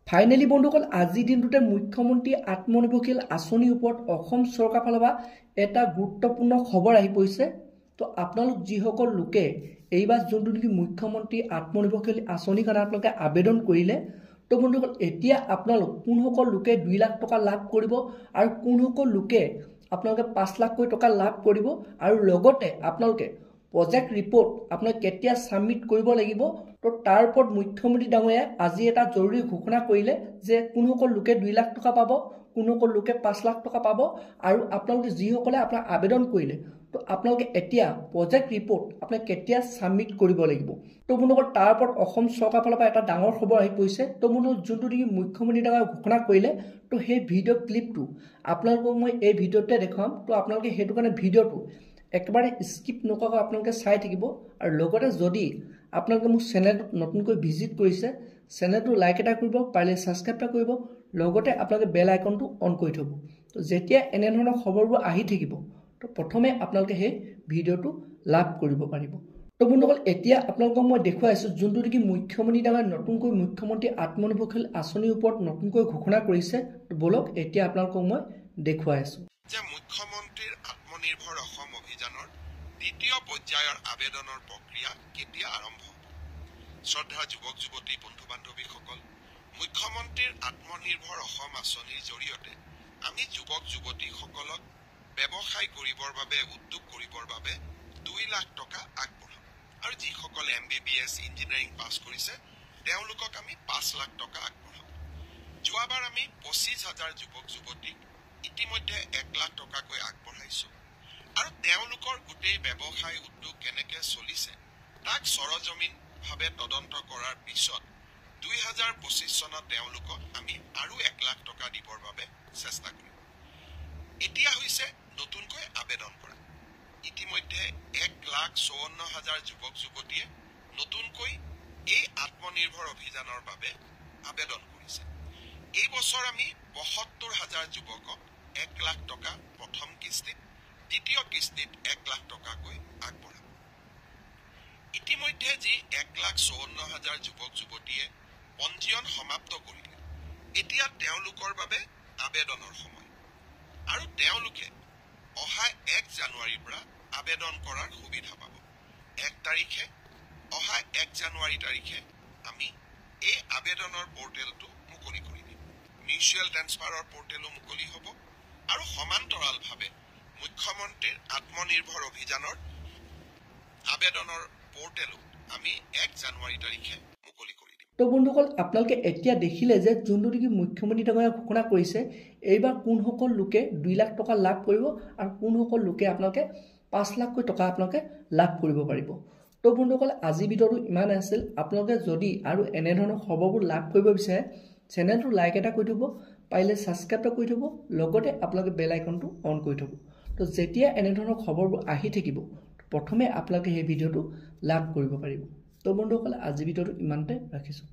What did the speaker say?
Finally বন্ধুসকল আজি দিনটোতে মুখ্যমন্ত্ৰী আত্মনিৰ্ভৰশীল আঁচনিৰ ওপৰত অসম চৰকাৰৰ ফালৰ পৰা এটা গুৰুত্বপূৰ্ণ খবৰ আহি পৰিছে। তো আপোনালোক যিসকল লোকে এইবাৰ যোনটো নেকি মুখ্যমন্ত্ৰী আত্মনিৰ্ভৰশীল আঁচনিৰ কাৰণে আপোনালোকে আবেদন কৰিলে, তো বন্ধুসকল এতিয়া আপোনালোক কোনসকল লোকে 2 লাখ টকা লাভ কৰিব আৰু কোনসকল লোকে আপোনালোকে 5 লাখকৈ টকা লাভ কৰিব আৰু লগতে আপোনালোকে প্ৰজেক্ট ৰিপৰ্ট আপোনাক কেতিয়া সাবমিট কৰিব লাগিব। তো তাৰ ওপৰত মুখ্যমন্ত্ৰী ডাঙৰীয়াই আজি এটা জৰুৰী ঘোষণা কৰিলে যে কোনসকল লোকে 2 লাখ টকা পাব, কোনসকল লোকে 5 লাখ টকা পাব আৰু আপোনালোকে যিসকলে আপোনাৰ আবেদন কৰিলে তো আপোনালোকে এতিয়া প্ৰজেক্ট ৰিপৰ্ট আপোনাক কেতিয়া সাবমিট কৰিব লাগিব। তো বন্ধুসকল তাৰ ওপৰত অসম চৰকাৰৰ ফালৰ পৰা এটা ডাঙৰ খবৰ আহি পৰিছে। তো বন্ধুসকল যোনটো নেকি মুখ্যমন্ত্ৰী ডাঙৰীয়াই ঘোষণা কৰিলে তো সেই ভিডিঅ' ক্লিপটো আপোনালোকক মই এই ভিডিঅ'তে দেখুৱাম। তো আপোনালোকে সেইটো কাৰণে ভিডিঅ'টো একেবাৰে স্কিপ নকৰাকৈ আপোনালোকে চাই থাকিব আৰু লগতে যদি আপোনালোকে মোৰ চেনেলটোত নতুনকৈ ভিজিট কৰিছে চেনেলটো লাইক এটা কৰিব, পাৰিলে সাবস্ক্ৰাইব এটা কৰিব, লগতে আপোনালোকে বেল আইকনটো অন কৰি থব। তো যেতিয়া এনে ধৰণৰ খবৰবোৰ আহি থাকিব তো প্ৰথমে আপোনালোকে সেই ভিডিঅ'টো লাভ কৰিব পাৰিব। তো বন্ধুসকল এতিয়া আপোনালোকক মই দেখুৱাইছোঁ যোনটো নেকি মুখ্যমন্ত্ৰী ডাঙৰীয়াই নতুনকৈ মুখ্যমন্ত্ৰী আত্মনিৰ্ভৰশীল আঁচনিৰ ওপৰত নতুনকৈ ঘোষণা কৰিছে। বলক এতিয়া আপোনালোকক মই দেখুৱাই আছোঁ যে মুখ্যমন্ত্ৰীৰ আত্মনিৰ্ভৰ অসম অভিযানৰ দ্বিতীয় পৰ্যায়ৰ আবেদনৰ প্ৰক্ৰিয়া কেতিয়া আৰম্ভ হ'ব। শ্ৰদ্ধা যুৱক যুৱতী বন্ধু বান্ধৱীসকল, মুখ্যমন্ত্ৰীৰ আত্মনিৰ্ভৰ অসম আঁচনিৰ জৰিয়তে আমি যুৱক যুৱতীসকলক ব্যৱসায় কৰিবৰ বাবে উদ্যোগ কৰিবৰ বাবে 2 লাখ টকা আগবঢ়াম আৰু যিসকলে MBBS ইঞ্জিনিয়াৰিং পাছ কৰিছে তেওঁলোকক আমি 5 লাখ টকা আগবঢ়াম। যোৱাবাৰ আমি 25,000 যুৱক যুৱতীক ইতিমধ্যে 1 লাখ টকাকৈ আগবঢ়াইছো আৰু তেওঁলোকৰ গোটেই ব্যৱসায় উদ্যোগ কেনেকৈ চলিছে তাক সৰজমিনভাৱে তদন্ত কৰাৰ পিছত 2025 চনত তেওঁলোকক আমি আৰু 1 লাখ টকা দিবৰ বাবে চেষ্টা কৰিম। এতিয়া হৈছে নতুনকৈ আবেদন কৰা। ইতিমধ্যে 1,54,000 যুৱক যুৱতীয়ে নতুনকৈ এই আত্মনিৰ্ভৰ অভিযানৰ বাবে আবেদন কৰিছে। এই বছৰ আমি 72,000 যুৱকক 1 লাখ টকা প্ৰথম কিস্তিত, দ্বিতীয় কিস্তিত 1 লাখ টকাকৈ আগবঢ়াম। ইতিমধ্যে যি 1,54,000 যুৱক যুৱতীয়ে পঞ্জীয়ন সমাপ্ত কৰিলে, এতিয়া তেওঁলোকৰ বাবে আবেদনৰ সময় আৰু তেওঁলোকে অহা 1 জানুৱাৰীৰ পৰা আবেদন কৰাৰ সুবিধা পাব। 1 তাৰিখে অহা 1 জানুৱাৰী তাৰিখে আমি এই আবেদনৰ পৰ্টেলটো মুকলি কৰি দিম। মিউচুৱেল ট্ৰেন্সফাৰৰ পৰ্টেলো মুকলি হ'ব আৰু সমান্তৰালভাৱে মুখ্যমন্ত্ৰীৰ আত্মনিৰ্ভৰ অভিযানৰ আবেদনৰ পৰ্টেলো আমি 1 জানুৱাৰী তাৰিখে মুকলি কৰি দিম। তো বন্ধুসকল আপোনালোকে এতিয়া দেখিলে যে যোনটো নেকি মুখ্যমন্ত্ৰী ডাঙৰীয়াই ঘোষণা কৰিছে এইবাৰ কোনসকল লোকে 2 লাখ টকা লাভ কৰিব আৰু কোনসকল লোকে আপোনালোকে 5 লাখকৈ টকা আপোনালোকে লাভ কৰিব পাৰিব। তো বন্ধুসকল আজি ভিডিঅ'টো ইমান আছিল। আপোনালোকে যদি আৰু এনেধৰণৰ খবৰবোৰ লাভ কৰিব বিচাৰে চেনেলটো লাইক এটা কৰি থব, পাৰিলে সাবস্ক্ৰাইব এটা কৰি থব, লগতে আপোনালোকে বেল আইকনটো অন কৰি থব। তো যেতিয়া এনেধৰণৰ খবৰবোৰ আহি থাকিব প্ৰথমে আপোনালোকে সেই ভিডিঅ'টো লাভ কৰিব পাৰিব। তো বন্ধুসকল আজি ভিডিঅ'টো ইমানতে ৰাখিছোঁ।